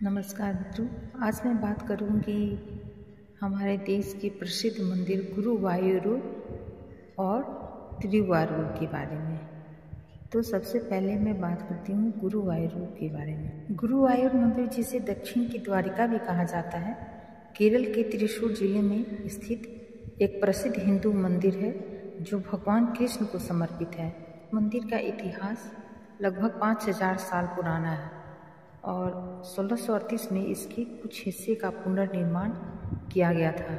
नमस्कार मित्रों, आज मैं बात करूंगी हमारे देश के प्रसिद्ध मंदिर गुरुवायूर और तिरुवारूर के बारे में। तो सबसे पहले मैं बात करती हूँ गुरुवायूर के बारे में। गुरुवायूर मंदिर, जिसे दक्षिण की द्वारिका भी कहा जाता है, केरल के त्रिशूर जिले में स्थित एक प्रसिद्ध हिंदू मंदिर है जो भगवान कृष्ण को समर्पित है। मंदिर का इतिहास लगभग 5000 साल पुराना है और 1638 में इसके कुछ हिस्से का पुनर्निर्माण किया गया था।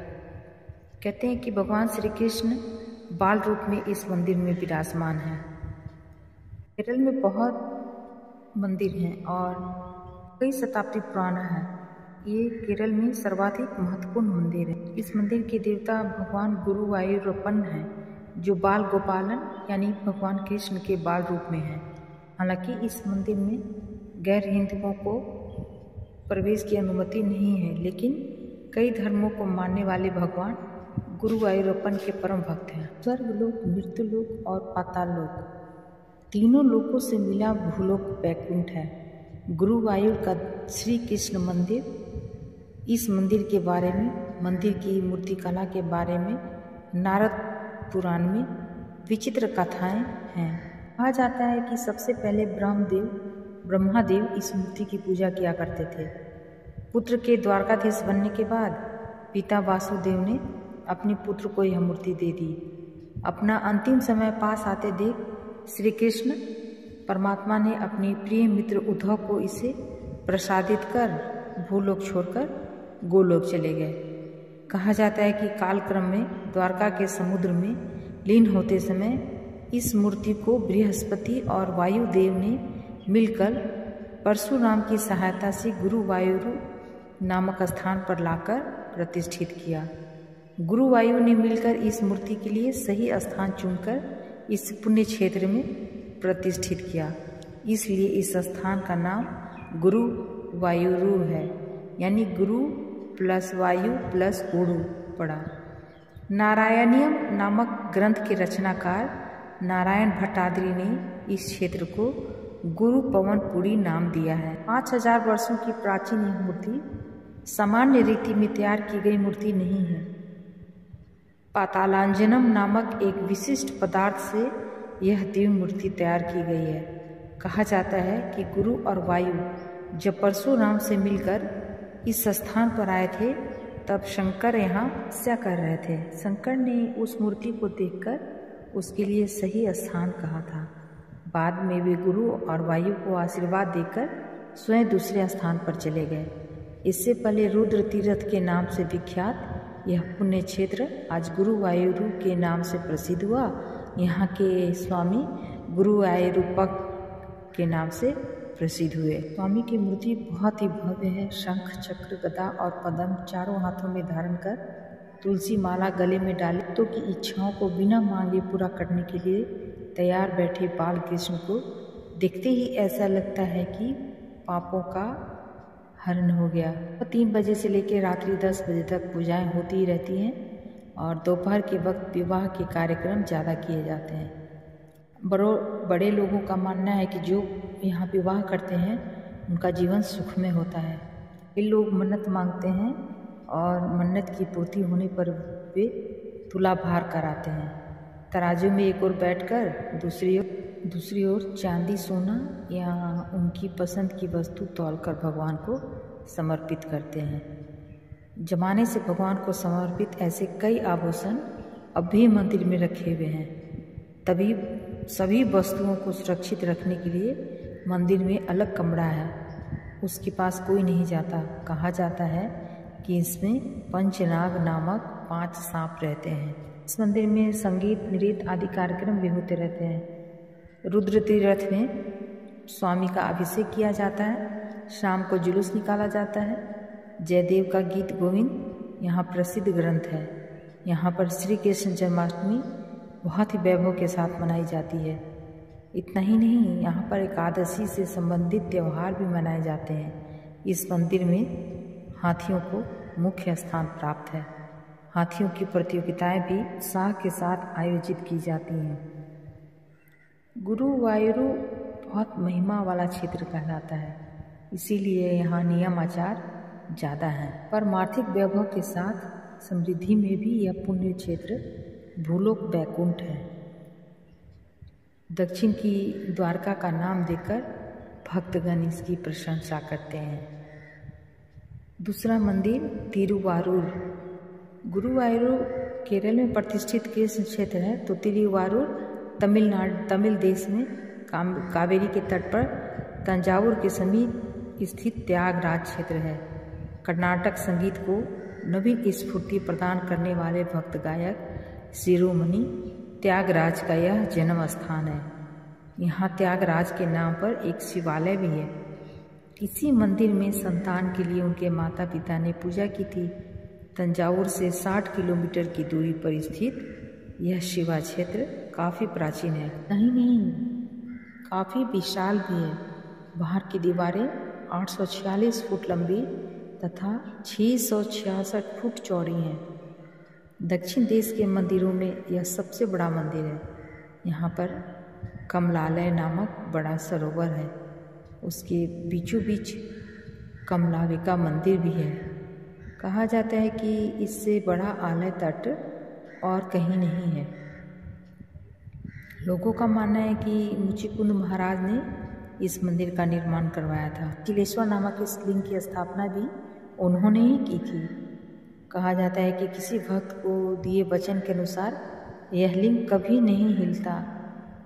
कहते हैं कि भगवान श्री कृष्ण बाल रूप में इस मंदिर में विराजमान हैं। केरल में बहुत मंदिर हैं और कई शताब्दी पुराना है। ये केरल में सर्वाधिक महत्वपूर्ण मंदिर है। इस मंदिर के देवता भगवान गुरुवायूरप्पन हैं, जो बाल गोपालन यानी भगवान कृष्ण के बाल रूप में हैं। हालांकि इस मंदिर में गैर हिंदुओं को प्रवेश की अनुमति नहीं है, लेकिन कई धर्मों को मानने वाले भगवान गुरुवायूरप्पन के परम भक्त हैं। स्वर्गलोक, मृत्युलोक और पाताललोक, तीनों लोकों से मिला भूलोक वैकुंठ है गुरुवायूर का श्री कृष्ण मंदिर। इस मंदिर के बारे में, मंदिर की मूर्तिकला के बारे में नारद पुराण में विचित्र कथाएं हैं। कहा जाता है कि सबसे पहले ब्रह्मादेव इस मूर्ति की पूजा किया करते थे। पुत्र के द्वारकाधीश बनने के बाद पिता वासुदेव ने अपने पुत्र को यह मूर्ति दे दी। अपना अंतिम समय पास आते देख श्री कृष्ण परमात्मा ने अपने प्रिय मित्र उद्धव को इसे प्रसादित कर भूलोक छोड़कर गोलोक चले गए। कहा जाता है कि कालक्रम में द्वारका के समुद्र में लीन होते समय इस मूर्ति को बृहस्पति और वायुदेव ने मिलकर परशुराम की सहायता से गुरुवायूर नामक स्थान पर लाकर प्रतिष्ठित किया। गुरुवायु ने मिलकर इस मूर्ति के लिए सही स्थान चुनकर इस पुण्य क्षेत्र में प्रतिष्ठित किया। इसलिए इस स्थान का नाम गुरुवायूर है, यानी गुरु प्लस वायु प्लस गुरु पड़ा। नारायणीयम नामक ग्रंथ के रचनाकार नारायण भट्टाद्रि ने इस क्षेत्र को गुरु पवनपुरी नाम दिया है। 5000 वर्षों की प्राचीन यह मूर्ति सामान्य रीति में तैयार की गई मूर्ति नहीं है। पातालांजनम नामक एक विशिष्ट पदार्थ से यह दिव्य मूर्ति तैयार की गई है। कहा जाता है कि गुरु और वायु जब परशुराम से मिलकर इस स्थान पर आए थे, तब शंकर यहाँ तपस्या कर रहे थे। शंकर ने उस मूर्ति को देखकर उसके लिए सही स्थान कहा था। बाद में वे गुरु और वायु को आशीर्वाद देकर स्वयं दूसरे स्थान पर चले गए। इससे पहले रुद्र तीर्थ के नाम से विख्यात यह पुण्य क्षेत्र आज गुरुवायूर के नाम से प्रसिद्ध हुआ। यहाँ के स्वामी गुरुवायूरप्पन के नाम से प्रसिद्ध हुए। स्वामी की मूर्ति बहुत ही भव्य है। शंख, चक्र, गदा और पद्म चारों हाथों में धारण कर तुलसी माला गले में डाले तो की इच्छाओं को बिना मांगे पूरा करने के लिए तैयार बैठे बाल कृष्ण को देखते ही ऐसा लगता है कि पापों का हरण हो गया। 3 बजे से लेकर रात्रि 10 बजे तक पूजाएं होती ही रहती हैं और दोपहर के वक्त विवाह के कार्यक्रम ज़्यादा किए जाते हैं। बड़े लोगों का मानना है कि जो यहाँ विवाह करते हैं उनका जीवन सुखमय होता है। ये लोग मन्नत मांगते हैं और मन्नत की पूर्ति होने पर वे तुला भार कराते हैं। तराजू में एक ओर बैठकर दूसरी ओर चांदी, सोना या उनकी पसंद की वस्तु तौलकर भगवान को समर्पित करते हैं। जमाने से भगवान को समर्पित ऐसे कई आभूषण अब भी मंदिर में रखे हुए हैं। तभी सभी वस्तुओं को सुरक्षित रखने के लिए मंदिर में अलग कमरा है, उसके पास कोई नहीं जाता। कहा जाता है कि इसमें पंचनाग नामक 5 सांप रहते हैं। इस मंदिर में संगीत, नृत्य आदि कार्यक्रम भी होते रहते हैं। रुद्र तीर्थ में स्वामी का अभिषेक किया जाता है। शाम को जुलूस निकाला जाता है। जयदेव का गीत गोविंद यहाँ प्रसिद्ध ग्रंथ है। यहाँ पर श्री कृष्ण जन्माष्टमी बहुत ही वैभव के साथ मनाई जाती है। इतना ही नहीं, यहाँ पर एकादशी से संबंधित त्यौहार भी मनाए जाते हैं। इस मंदिर में हाथियों को मुख्य स्थान प्राप्त है। हाथियों की प्रतियोगिताएं भी उत्साह के साथ आयोजित की जाती हैं। गुरुवायूर बहुत महिमा वाला क्षेत्र कहलाता है। इसीलिए यहाँ नियम आचार ज़्यादा हैं। परमार्थिक वैभव के साथ समृद्धि में भी यह पुण्य क्षेत्र भूलोक वैकुंठ है। दक्षिण की द्वारका का नाम देकर भक्तगण इसकी प्रशंसा करते हैं। दूसरा मंदिर तिरुवारूर। गुरुवायूर केरल में प्रतिष्ठित कृष्ण क्षेत्र है, तो तिरुवारूर तमिल देश में कावेरी के तट पर तंजावुर के समीप स्थित त्यागराज क्षेत्र है। कर्नाटक संगीत को नवीन स्फूर्ति प्रदान करने वाले भक्त गायक शिरोमणि त्यागराज का यह जन्म स्थान है। यहाँ त्यागराज के नाम पर एक शिवालय भी है। इसी मंदिर में संतान के लिए उनके माता पिता ने पूजा की थी। तंजावुर से 60 किलोमीटर की दूरी पर स्थित यह शिवा क्षेत्र काफ़ी प्राचीन है, नहीं काफ़ी विशाल भी है। बाहर की दीवारें 846 फुट लंबी तथा 666 फुट चौड़ी हैं। दक्षिण देश के मंदिरों में यह सबसे बड़ा मंदिर है। यहाँ पर कमलालय नामक बड़ा सरोवर है, उसके बीचों बीच कमलाविका मंदिर भी है। कहा जाता है कि इससे बड़ा आलय तट और कहीं नहीं है। लोगों का मानना है कि मुचिकुंद महाराज ने इस मंदिर का निर्माण करवाया था। चिलेश्वर नामक इस लिंग की स्थापना भी उन्होंने ही की थी। कहा जाता है कि किसी भक्त को दिए वचन के अनुसार यह लिंग कभी नहीं हिलता,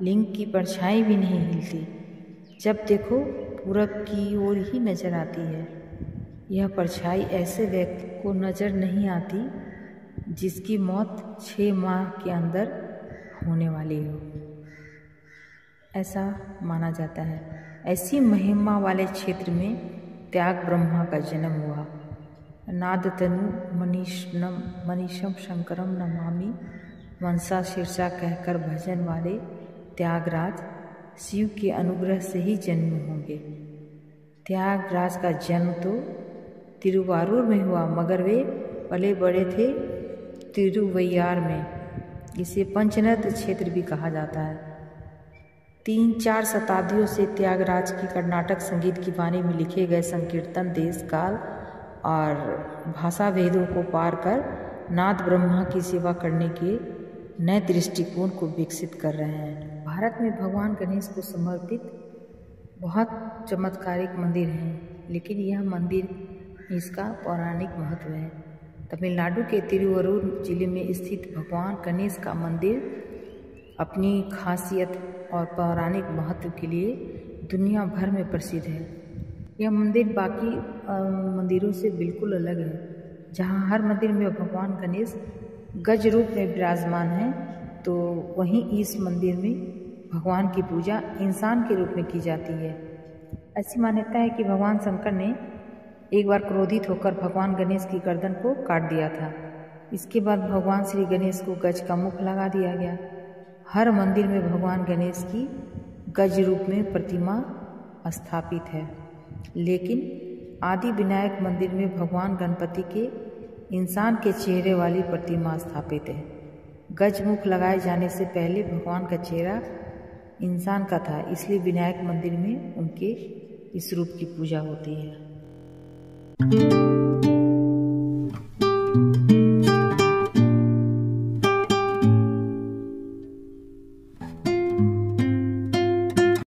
लिंग की परछाई भी नहीं हिलती। जब देखो पूरब की ओर ही नजर आती है। यह परछाई ऐसे व्यक्ति को नजर नहीं आती जिसकी मौत 6 माह के अंदर होने वाली हो, ऐसा माना जाता है। ऐसी महिमा वाले क्षेत्र में त्याग ब्रह्मा का जन्म हुआ। नादतनु मनीषम शंकरम नमामि मनसा शीर्षा कहकर भजन वाले त्यागराज शिव के अनुग्रह से ही जन्म होंगे। त्यागराज का जन्म तो तिरुवारूर में हुआ, मगर वे पले बड़े थे तिरुवैयार में। इसे पंचनद क्षेत्र भी कहा जाता है। 3-4 शताब्दियों से त्यागराज की कर्नाटक संगीत की वाणी में लिखे गए संकीर्तन देश काल और भाषा भेदों को पार कर नाद ब्रह्मा की सेवा करने के नए दृष्टिकोण को विकसित कर रहे हैं। भारत में भगवान गणेश को समर्पित बहुत चमत्कारिक मंदिर हैं, लेकिन यह मंदिर इसका पौराणिक महत्व है। तमिलनाडु के तिरुवरूर जिले में स्थित भगवान गणेश का मंदिर अपनी खासियत और पौराणिक महत्व के लिए दुनिया भर में प्रसिद्ध है। यह मंदिर बाकी मंदिरों से बिल्कुल अलग है। जहाँ हर मंदिर में भगवान गणेश गज रूप में विराजमान हैं, तो वहीं इस मंदिर में भगवान की पूजा इंसान के रूप में की जाती है। ऐसी मान्यता है कि भगवान शंकर ने एक बार क्रोधित होकर भगवान गणेश की गर्दन को काट दिया था। इसके बाद भगवान श्री गणेश को गज का मुख लगा दिया गया। हर मंदिर में भगवान गणेश की गज रूप में प्रतिमा स्थापित है, लेकिन आदि विनायक मंदिर में भगवान गणपति के इंसान के चेहरे वाली प्रतिमा स्थापित है। गज मुख लगाए जाने से पहले भगवान का चेहरा इंसान का था, इसलिए विनायक मंदिर में उनके इस रूप की पूजा होती है।